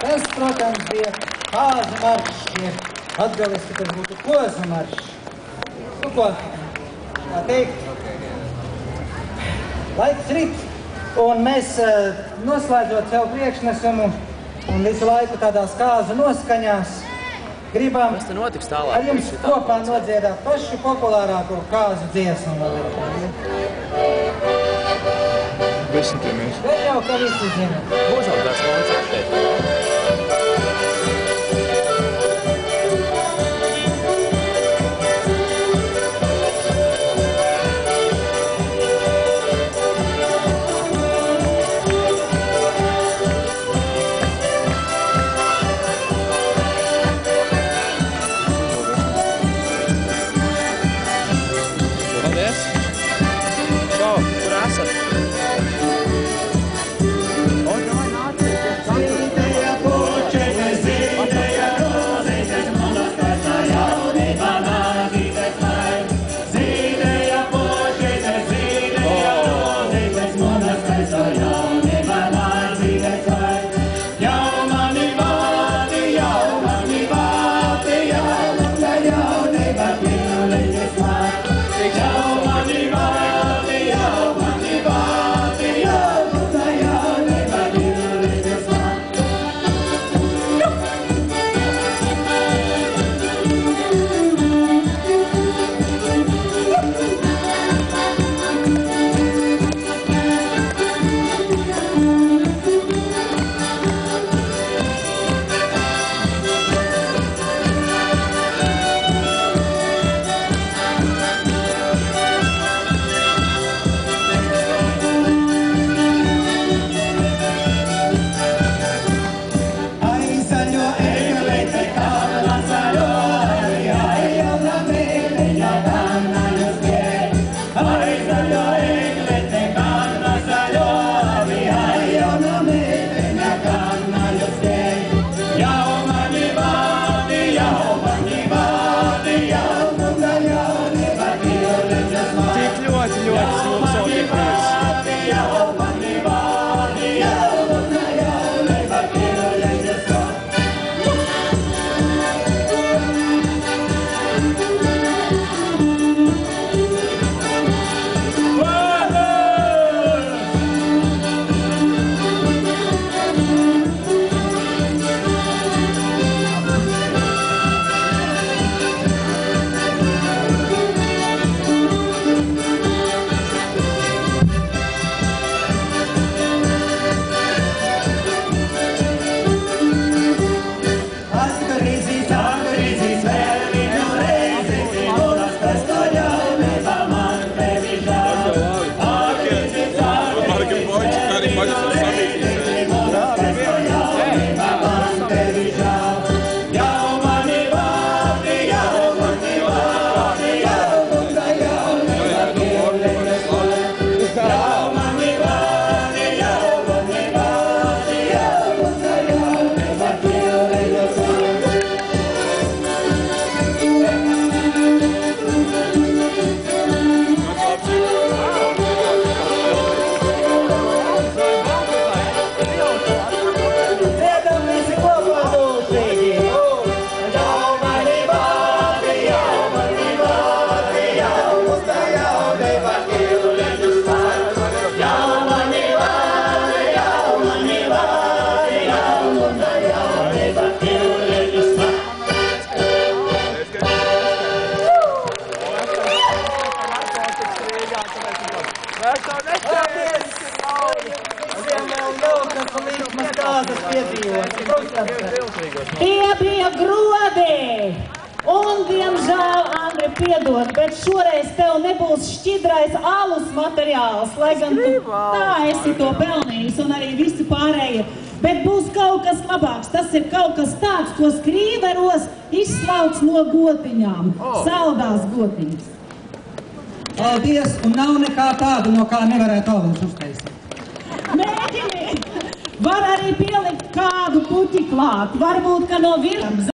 tas, protams, bija kāzu maršs, atgaliski tas būtu kozu maršs. Nu ko, tā teikt, laiks rit, un mēs noslēdzot sev priekšnesumu un visu laiku tādās kāzu noskaņās gribam ar jums kopā nodziedāt pašu populārāko kāzu dziesmu. Visi tie mēs. Vēl jau, ka visi zina. Būs vēl tāds koncerts šeit. Paldies! Čau, kur esat? Tie bija grodi! Un, diemžēl, Andri, piedod, bet šoreiz tev nebūs šķidrais alus materiāls, lai gan tu tā esi to pelnījis un arī visi pārējie. Bet būs kaut kas labāks. Tas ir kaut kas tāds, ko skrīveros izslauc no gotiņām. Saldās gotiņas. Paldies, un nav nekā tāda, no kā nevarētu alus uztaisīt. Mēģiniet! Var arī pielikt kādu puķi klāt. Varbūt, ka no virsmas.